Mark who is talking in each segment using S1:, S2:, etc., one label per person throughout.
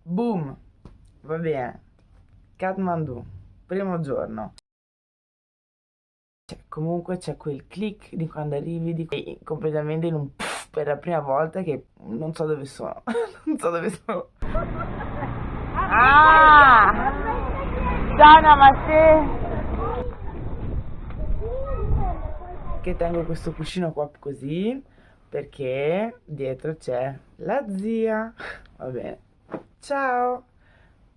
S1: Boom, va bene. Kathmandu, primo giorno. Comunque c'è quel click di quando arrivi completamente in un puff per la prima volta che non so dove sono. Non so dove sono. Ah! Ciao, namaste! Che tengo questo cuscino qua così perché dietro c'è la zia. Va bene. Ciao!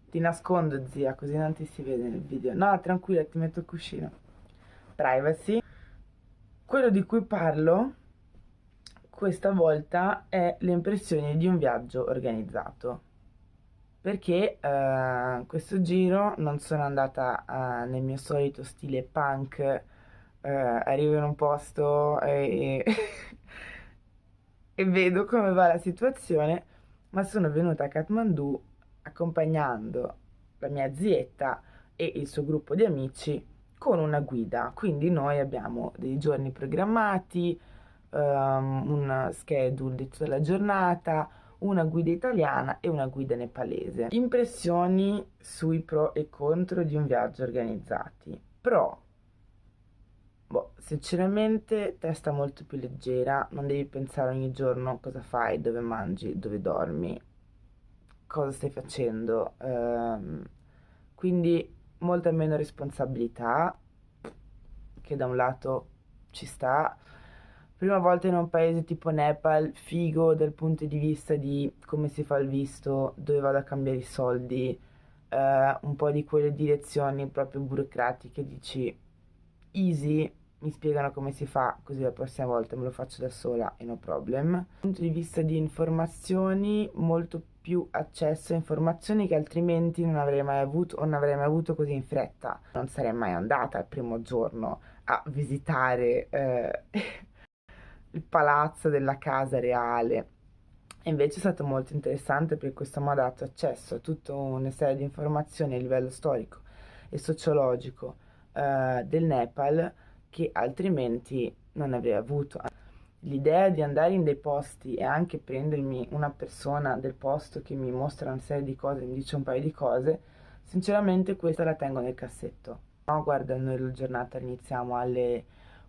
S1: Ti nascondo, zia, così non ti si vede nel video. No, tranquilla, ti metto il cuscino. Privacy. Quello di cui parlo questa volta è le impressioni di un viaggio organizzato. Perché questo giro non sono andata nel mio solito stile punk, arrivo in un posto e, e vedo come va la situazione, ma sono venuta a Kathmandu accompagnando la mia zietta e il suo gruppo di amici con una guida. Quindi noi abbiamo dei giorni programmati, un schedule di tutta la giornata, una guida italiana e una guida nepalese. Impressioni sui pro e contro di un viaggio organizzati. Pro. Boh, sinceramente testa molto più leggera, non devi pensare ogni giorno cosa fai, dove mangi, dove dormi, cosa stai facendo. Quindi molta meno responsabilità, che da un lato ci sta. Prima volta in un paese tipo Nepal, figo dal punto di vista di come si fa il visto, dove vado a cambiare i soldi, un po' di quelle direzioni proprio burocratiche, dici easy, mi spiegano come si fa, così la prossima volta me lo faccio da sola e no problem. Dal punto di vista di informazioni, molto più accesso a informazioni che altrimenti non avrei mai avuto o non avrei mai avuto così in fretta. Non sarei mai andata il primo giorno a visitare il palazzo della casa reale. E invece è stato molto interessante perché questo mi ha dato accesso a tutta una serie di informazioni a livello storico e sociologico del Nepal che altrimenti non avrei avuto. L'idea di andare in dei posti e anche prendermi una persona del posto che mi mostra una serie di cose, mi dice un paio di cose, sinceramente questa la tengo nel cassetto. No, guarda, noi la giornata iniziamo alle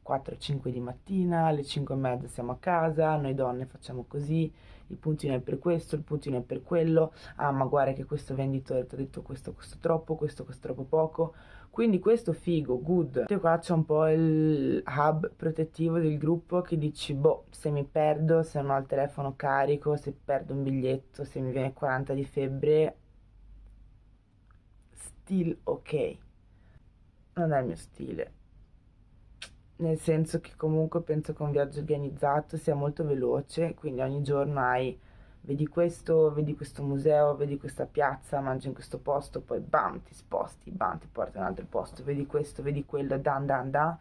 S1: 4-5 di mattina, alle 5 e mezza siamo a casa, noi donne facciamo così, il puntino è per questo, il puntino è per quello, ah ma guarda che questo venditore ti ha detto questo costa troppo, questo costa troppo poco, quindi questo figo, good. E qua c'è un po' il hub protettivo del gruppo che dici, boh, se mi perdo, se non ho il telefono carico, se perdo un biglietto, se mi viene 40 di febbre, still ok. Non è il mio stile. Nel senso che comunque penso che un viaggio organizzato sia molto veloce, quindi ogni giorno hai, vedi questo museo, vedi questa piazza, mangi in questo posto, poi bam, ti sposti, bam, ti porti in un altro posto, vedi questo, vedi quello, dan dan dan,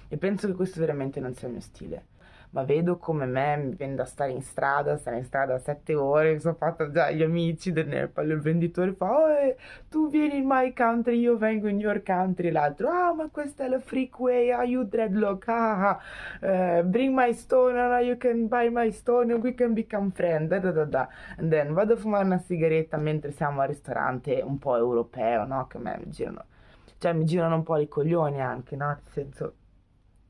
S1: e penso che questo veramente non sia il mio stile. Ma vedo come me mi viene da stare in strada 7 ore, mi sono fatta già gli amici del Nepal, il venditore fa, oh, tu vieni in my country, io vengo in your country, l'altro, ah, ma questa è la freeway, ah, you dreadlock, bring my stone, ah, you can buy my stone and we can become friends, da da da da. And then vado a fumare una sigaretta mentre siamo al ristorante un po' europeo, no, che a me mi girano, cioè mi girano un po' i coglioni anche, no, nel senso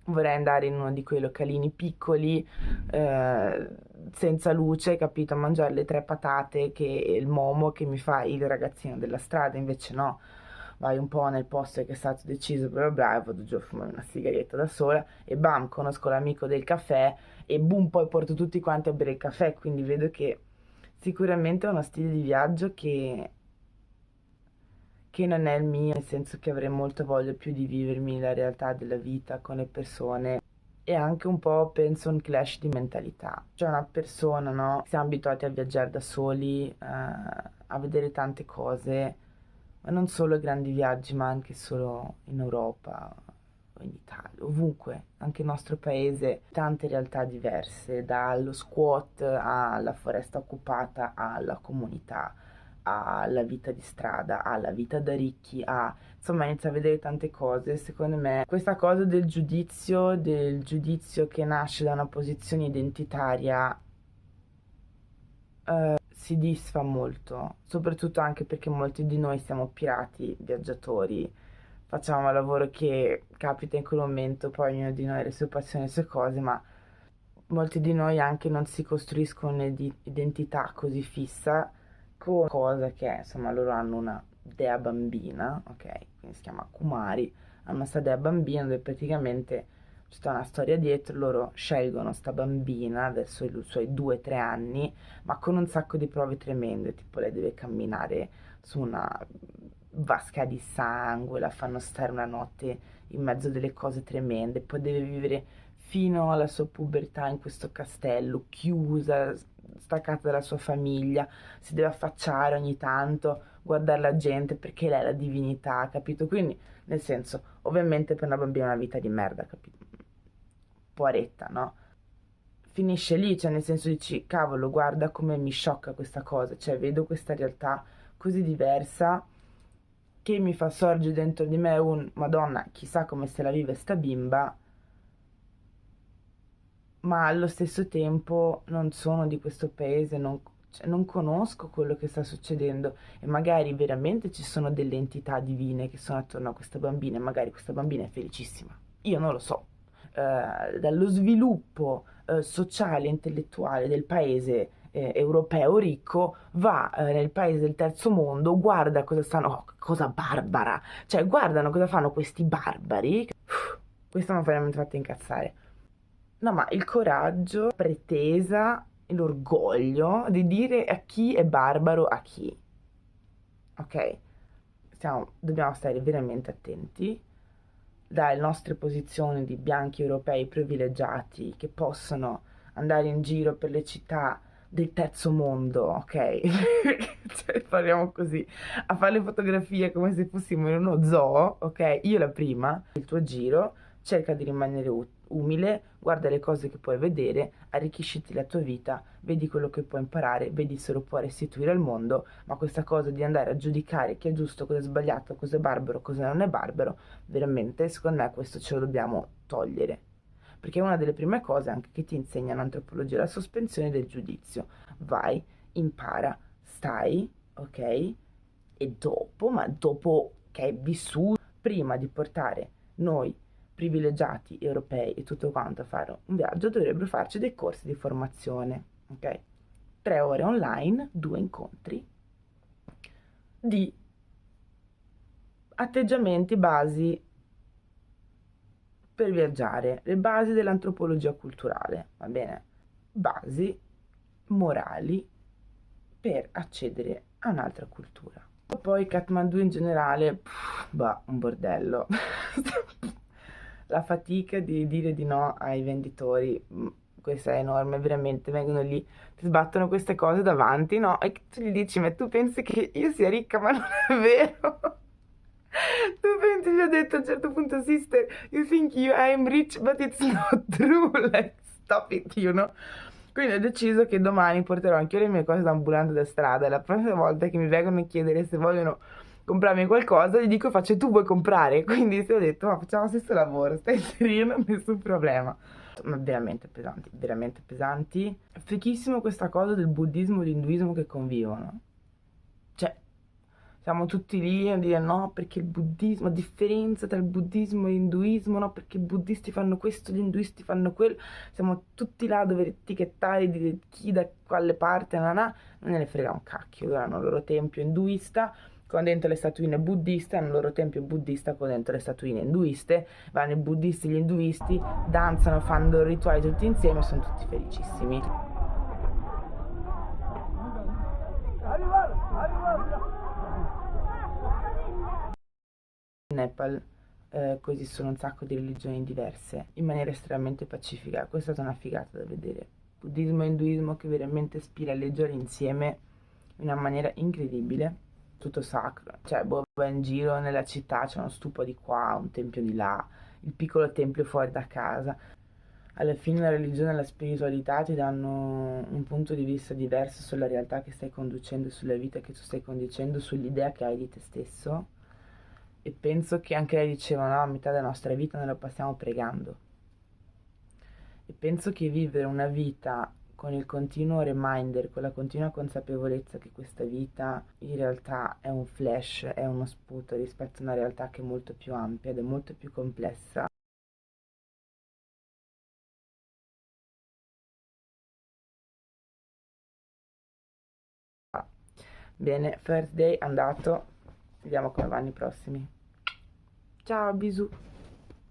S1: vorrei andare in uno di quei localini piccoli, eh, senza luce, capito? A mangiare le tre patate che il momo che mi fa il ragazzino della strada, invece no, vai un po' nel posto che è stato deciso, bla bla bla, e vado giù a fumare una sigaretta da sola e bam, conosco l'amico del caffè e boom, poi porto tutti quanti a bere il caffè, quindi vedo che sicuramente è uno stile di viaggio che non è il mio, nel senso che avrei molta voglia più di vivermi la realtà della vita con le persone e anche un po' penso un clash di mentalità. Cioè una persona, no? Siamo abituati a viaggiare da soli, a vedere tante cose, ma non solo grandi viaggi, ma anche solo in Europa o in Italia, ovunque, anche il nostro paese, tante realtà diverse, dallo squat alla foresta occupata alla comunità alla vita di strada, alla vita da ricchi, a insomma inizia a vedere tante cose. Secondo me questa cosa del giudizio che nasce da una posizione identitaria si disfa molto, soprattutto anche perché molti di noi siamo pirati, viaggiatori, facciamo un lavoro che capita in quel momento, poi ognuno di noi ha le sue passioni e le sue cose, ma molti di noi anche non si costruiscono un'identità così fissa con cosa che è, insomma, loro hanno una dea bambina, ok? Quindi si chiama Kumari, hanno questa dea bambina dove praticamente c'è tutta una storia dietro, loro scelgono sta bambina, adesso i suoi 2-3 anni, ma con un sacco di prove tremende, tipo lei deve camminare su una vasca di sangue, la fanno stare una notte in mezzo a delle cose tremende, poi deve vivere fino alla sua pubertà in questo castello, chiusa, staccata dalla sua famiglia, si deve affacciare ogni tanto, guardare la gente perché lei è la divinità, capito? Quindi, nel senso, ovviamente per una bambina è una vita di merda, capito? Poveretta, no? Finisce lì, cioè nel senso dici, cavolo, guarda come mi sciocca questa cosa, cioè vedo questa realtà così diversa che mi fa sorgere dentro di me un Madonna, chissà come se la vive sta bimba, ma allo stesso tempo non sono di questo paese, cioè, non conosco quello che sta succedendo e magari veramente ci sono delle entità divine che sono attorno a questa bambina e magari questa bambina è felicissima. Io non lo so. Dallo sviluppo sociale e intellettuale del paese europeo ricco va nel paese del terzo mondo, guarda cosa stanno, oh, cosa barbara, cioè guardano cosa fanno questi barbari. Questo mi ha veramente fatto incazzare. No, ma il coraggio, pretesa, e l'orgoglio di dire a chi è barbaro a chi, ok? Dobbiamo stare veramente attenti dalle nostre posizioni di bianchi europei privilegiati che possono andare in giro per le città del terzo mondo, ok? Cioè, parliamo così, a fare le fotografie come se fossimo in uno zoo, ok? Io la prima, il tuo giro, cerca di rimanere umile, guarda le cose che puoi vedere, arricchisciti la tua vita, vedi quello che puoi imparare, vedi se lo puoi restituire al mondo, ma questa cosa di andare a giudicare chi è giusto, cosa è sbagliato, cosa è barbaro, cosa non è barbaro, veramente, secondo me questo ce lo dobbiamo togliere. Perché è una delle prime cose anche che ti insegnano antropologia, la sospensione del giudizio. Vai, impara, stai, ok? E dopo, ma dopo che hai vissuto, prima di portare noi privilegiati europei e tutto quanto a fare un viaggio, dovrebbero farci dei corsi di formazione, ok? 3 ore online, 2 incontri di atteggiamenti basi per viaggiare, le basi dell'antropologia culturale, va bene? Basi morali per accedere a un'altra cultura. Poi Kathmandu in generale, bah, un bordello. La fatica di dire di no ai venditori, questa è enorme, veramente, vengono lì, ti sbattono queste cose davanti, no? E tu gli dici, ma tu pensi che io sia ricca, ma non è vero. Tu pensi, gli ho detto a un certo punto, sister, you think I'm rich, but it's not true, like, stop it, you know? Quindi ho deciso che domani porterò anche io le mie cose da ambulante da strada e la prossima volta che mi vengono a chiedere se vogliono comprarmi qualcosa, gli dico faccio tu vuoi comprare? Quindi se ho detto ma facciamo lo stesso lavoro, stai sereno, nessun problema. Ma veramente pesanti, veramente pesanti. È fichissimo questa cosa del buddismo e l'induismo che convivono. Cioè, siamo tutti lì a dire no, perché il buddismo, a differenza tra il buddismo e l'induismo, no, perché i buddisti fanno questo, gli induisti fanno quello. Siamo tutti là a dover etichettare e dire chi da quale parte, non ne frega un cacchio. Loro hanno il loro tempio induista con dentro le statuine buddiste, hanno il loro tempio buddista con dentro le statuine induiste, vanno i buddisti e gli induisti, danzano, fanno i loro rituali tutti insieme e sono tutti felicissimi. In Nepal coesistono un sacco di religioni diverse in maniera estremamente pacifica. Questa è stata una figata da vedere. Buddismo e induismo che veramente ispira a leggere insieme in una maniera incredibile. Tutto sacro, cioè boh, vai in giro nella città, c'è uno stupo di qua, un tempio di là, il piccolo tempio fuori da casa. Alla fine la religione e la spiritualità ti danno un punto di vista diverso sulla realtà che stai conducendo, sulla vita che tu stai conducendo, sull'idea che hai di te stesso. E penso che anche lei diceva, no, a metà della nostra vita noi la passiamo pregando. E penso che vivere una vita con il continuo reminder, con la continua consapevolezza che questa vita in realtà è un flash, è uno sputo rispetto a una realtà che è molto più ampia ed è molto più complessa. Bene, first day andato, vediamo come vanno i prossimi. Ciao, bisù.